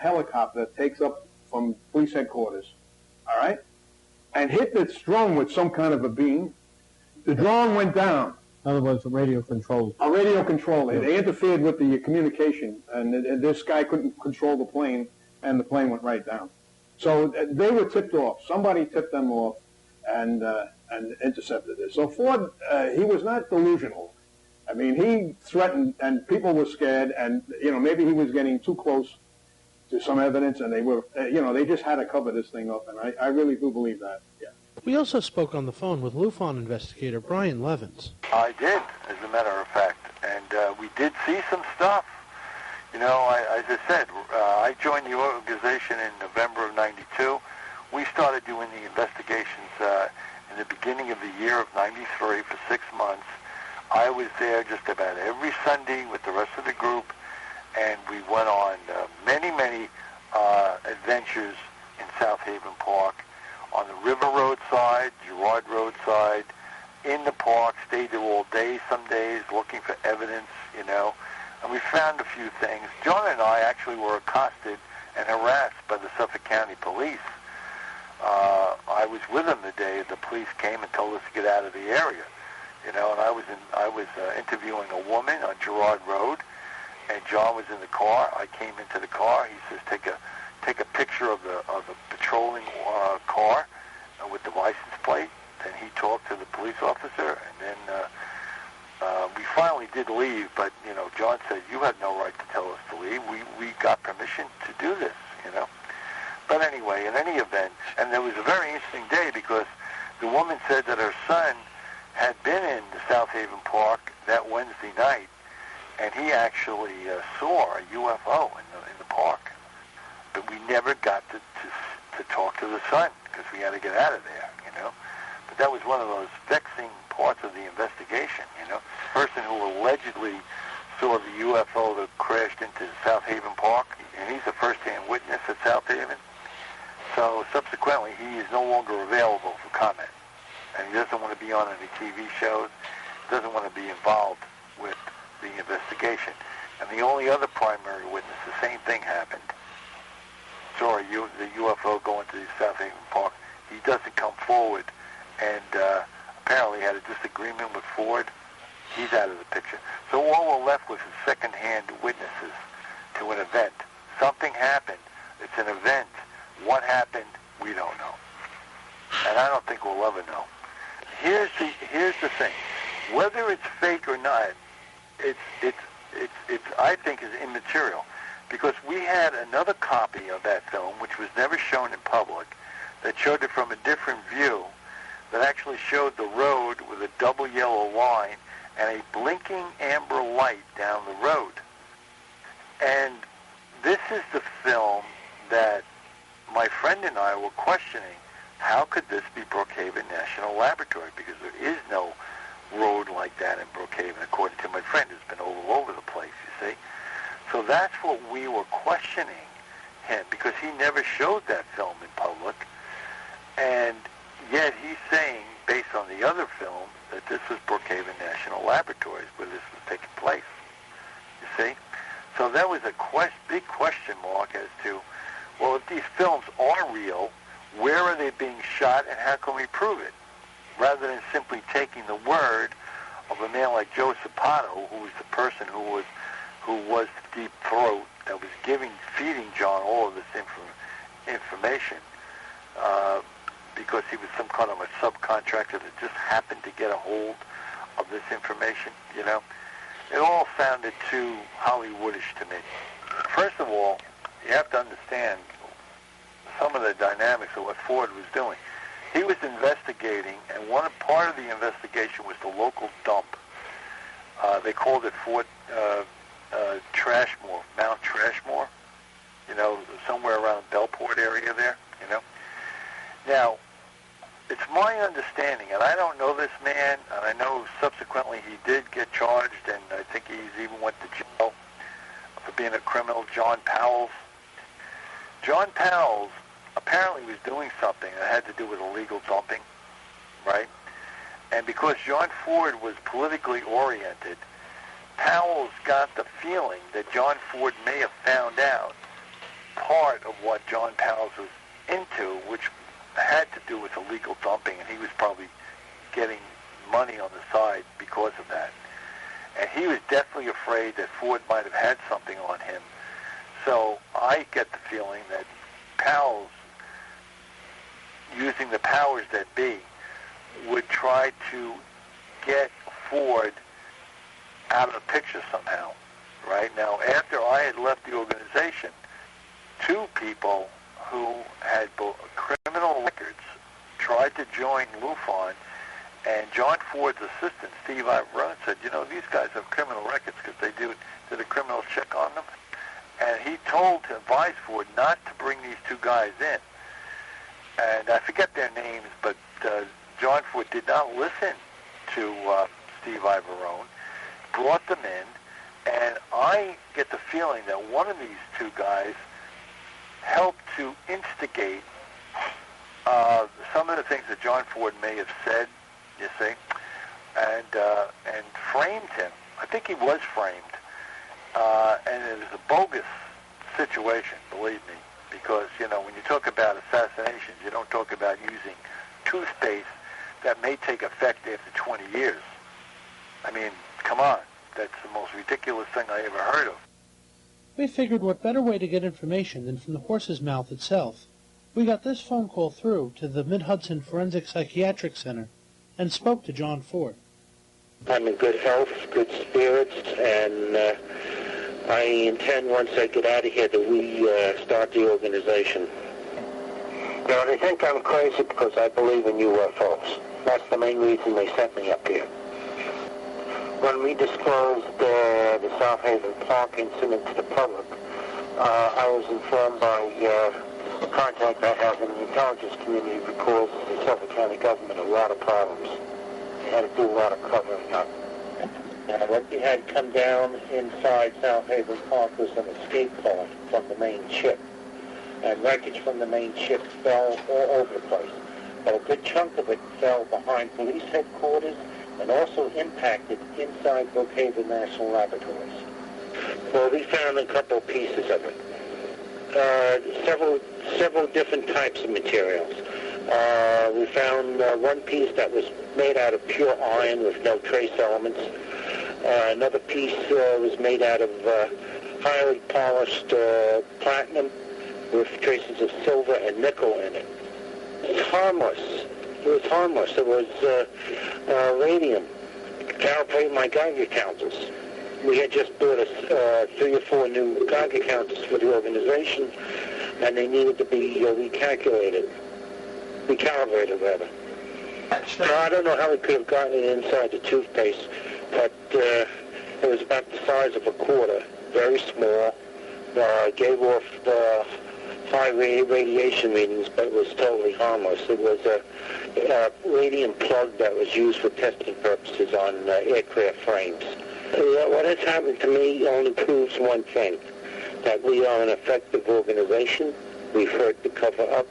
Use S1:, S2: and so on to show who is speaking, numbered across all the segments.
S1: helicopter takes up from police headquarters, all right, and hit this drone with some kind of a beam. The drone went down.
S2: In other words, a radio control.
S1: A radio control. They interfered with the communication, and this guy couldn't control the plane, and the plane went right down. So they were tipped off. Somebody tipped them off and intercepted this. So Ford, he was not delusional. I mean, he threatened, and people were scared, and, maybe he was getting too close to some evidence, and they were, they just had to cover this thing up, and I really do believe that, yeah.
S3: We also spoke on the phone with MUFON investigator Brian Levins.
S4: I did, as a matter of fact, and we did see some stuff. As I said, I joined the organization in November of '92. We started doing the investigations in the beginning of the year of '93 for 6 months. I was there just about every Sunday with the rest of the group, and we went on many adventures in South Haven Park, on the River Road side, Girard Road side, in the park, stayed there all day some days looking for evidence, and we found a few things. John and I actually were accosted and harassed by the Suffolk County Police. I was with them the day the police came and told us to get out of the area, and I was interviewing a woman on Girard Road, and John was in the car. I came into the car. He says, take a picture of the patrolling car with the license plate. Then he talked to the police officer, and then we finally did leave. But John said, "You had no right to tell us to leave. We got permission to do this." But anyway, in any event, and there was a very interesting day because the woman said that her son had been in the South Haven Park that Wednesday night, and he actually saw a UFO in the park. But we never got to talk to the son because we had to get out of there, But that was one of those vexing parts of the investigation, The person who allegedly saw the UFO that crashed into South Haven Park, and he's a first-hand witness at South Haven. So subsequently, he is no longer available for comment. And he doesn't want to be on any TV shows, doesn't want to be involved with the investigation. And the only other primary witness, the same thing happened. Saw the UFO going to the South Haven Park. He doesn't come forward, and apparently had a disagreement with Ford. He's out of the picture. So all we're left with is second-hand witnesses to an event. Something happened. It's an event. What happened? We don't know. And I don't think we'll ever know. Here's the thing. Whether it's fake or not, it's I think is immaterial, because we had another copy of that film which was never shown in public, that showed it from a different view, that actually showed the road with a double yellow line and a blinking amber light down the road. And this is the film that my friend and I were questioning. How could this be Brookhaven National Laboratory? Because there is no road like that in Brookhaven, according to my friend, who's been all over the place, you see. So that's what we were questioning him, because he never showed that film in public. And yet he's saying, based on the other film, that this was Brookhaven National Laboratories where this was taking place, you see. So that was a big question mark as to, well, if these films are real, where are they being shot and how can we prove it? Rather than simply taking the word of a man like Joe Sapato, who was the person who was the Deep Throat that was feeding John all of this information, because he was some kind of a subcontractor that just happened to get a hold of this information, It all sounded too Hollywoodish to me. First of all, you have to understand some of the dynamics of what Ford was doing. He was investigating, and part of the investigation was the local dump. They called it Fort Trashmore, Mount Trashmore, somewhere around Bellport area there, Now, it's my understanding, and I don't know this man, and I know subsequently he did get charged, and I think he's even went to jail for being a criminal, John Powell. John Powell apparently was doing something that had to do with illegal dumping, right? And because John Ford was politically oriented, Powell's got the feeling that John Ford may have found out part of what John Powers was into, which had to do with illegal dumping, and he was probably getting money on the side because of that. And he was definitely afraid that Ford might have had something on him. So I get the feeling that Powell's, using the powers that be, would try to get Ford out of the picture somehow. Right now, after I had left the organization, two people who had both criminal records tried to join Lufon, and John Ford's assistant, Steve Iverone, said, you know, these guys have criminal records because they did a criminal check on them. And he advised Ford not to bring these two guys in. And I forget their names, but John Ford did not listen to Steve Iverone, brought them in, and I get the feeling that one of these two guys helped to instigate some of the things that John Ford may have said, you see, and framed him. I think he was framed, and it was a bogus situation, believe me, because, you know, when you talk about assassinations, you don't talk about using toothpaste that may take effect after 20 years. I mean, come on. That's the most ridiculous thing I ever heard of.
S3: We figured what better way to get information than from the horse's mouth itself. We got this phone call through to the Mid-Hudson Forensic Psychiatric Center and spoke to John Ford.
S5: I'm in good health, good spirits, and I intend, once I get out of here, that we start the organization. You know, they think I'm crazy because I believe in UFOs. That's the main reason they sent me up here. When we disclosed the South Haven Park incident to the public, I was informed by the contact I have in the intelligence community because the Suffolk County government had a lot of problems. They had to do a lot of covering up. What we had come down inside South Haven Park was an escape pod from the main ship. And wreckage from the main ship fell all over the place. But a good chunk of it fell behind police headquarters and also impacted inside Brookhaven National Laboratories. Well, we found a couple pieces of it. Several different types of materials. We found one piece that was made out of pure iron with no trace elements. Another piece was made out of highly polished platinum with traces of silver and nickel in it. It was harmless. It was radium. Calibrate my Geiger counters. We had just bought 3 or 4 new Geiger counters for the organization, and they needed to be recalibrated rather. Now, I don't know how we could have gotten it inside the toothpaste, but it was about the size of a quarter, very small. Gave off high radiation readings, but it was totally harmless. It was a radium plug that was used for testing purposes on aircraft frames. What has happened to me only proves one thing, that we are an effective organization. We've heard the cover up,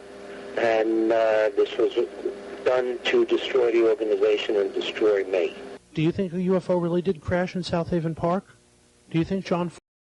S5: and this was done to destroy the organization and destroy me.
S3: Do you think a UFO really did crash in South Haven Park? Do you think John